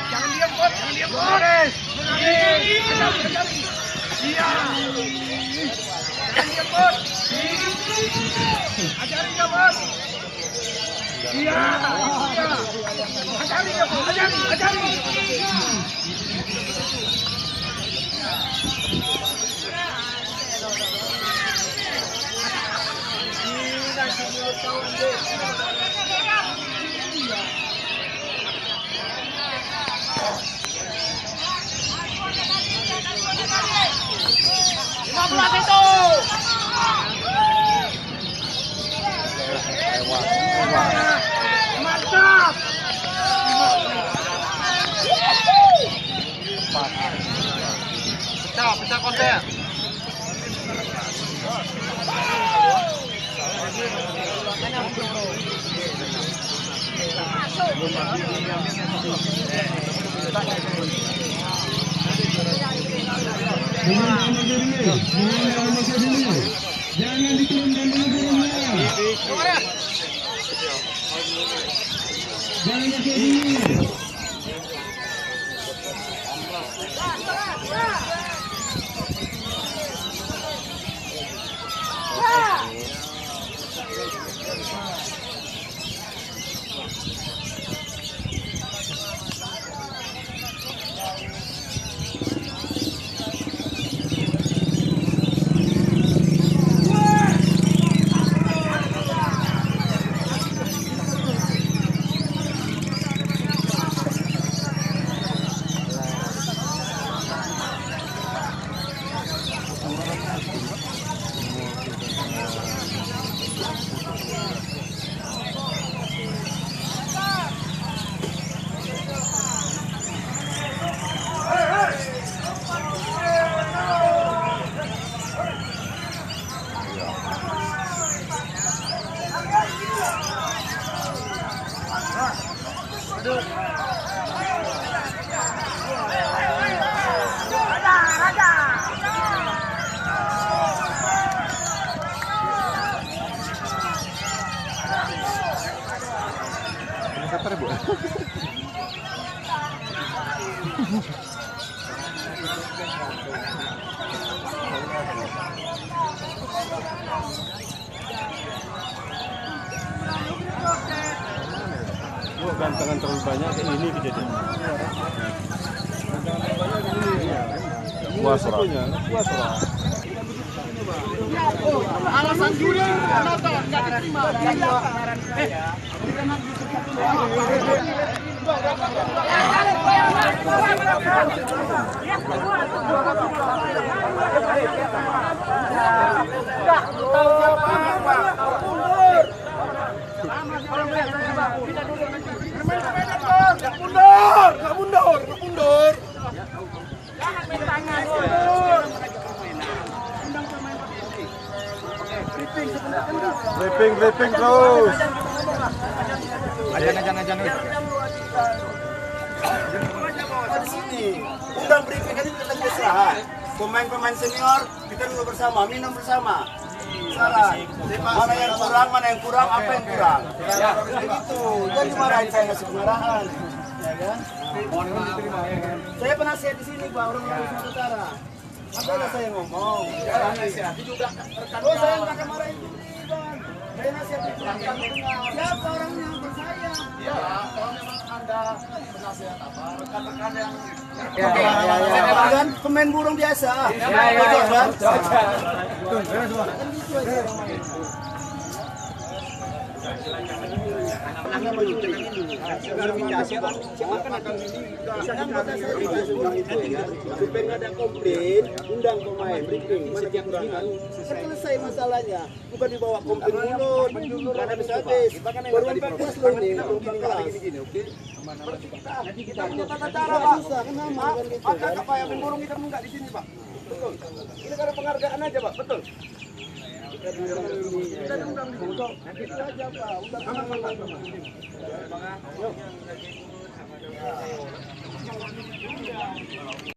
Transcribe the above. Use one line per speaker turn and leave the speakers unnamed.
Jangan diam, Bot. Jangan diam, Bot. Iya. Jangan diam, Bot. Ajarin ya, Bot. Iya. Ajarin ya, Bot. Ajarin. Mantap. Pecah konten.
Jangan diturunkan dulu burungnya. Jangan masuk dulu.
Kapan Bu? Gantangan terlalu banyak kayak ini kejadian. Puas lah.
Alasan juri penonton nggak diterima. Mundur. Jangan main tangan.
Briefing terus.
Ajan.
Di sini, undang briefing kan itu lagi istirahat. Pemain-pemain senior kita dulu bersama, minum bersama. Saran, mana yang kurang, apa yang kurang. Ya, begitu. Jadi marahin saya ngasih pengarahan. Ya kan? Saya penasihat di sini, Pak, orang Sulawesi Utara. Apa saya ngomong? Oh, saya nggak akan marahin itu, Bang. Saya nasihat itu. Siapa orangnya bersayap?
Iya, kalau memang Anda penasihat apa, rekan-rekan yang
Kan pemain burung biasa. Supaya nggak ada komplain, undang pemain briefing mana kekurangan. Selesai masalahnya, bukan dibawa komplain mulut, karena bisa habis. Baru 14 loh nih, 14.
nanti kita punya tata cara, Pak. Maka apa yang burung kita enggak di sini, Pak. Betul. Ini karena penghargaan aja, Pak. Betul. Kita undang di sini. Nanti itu aja, Pak. Undang.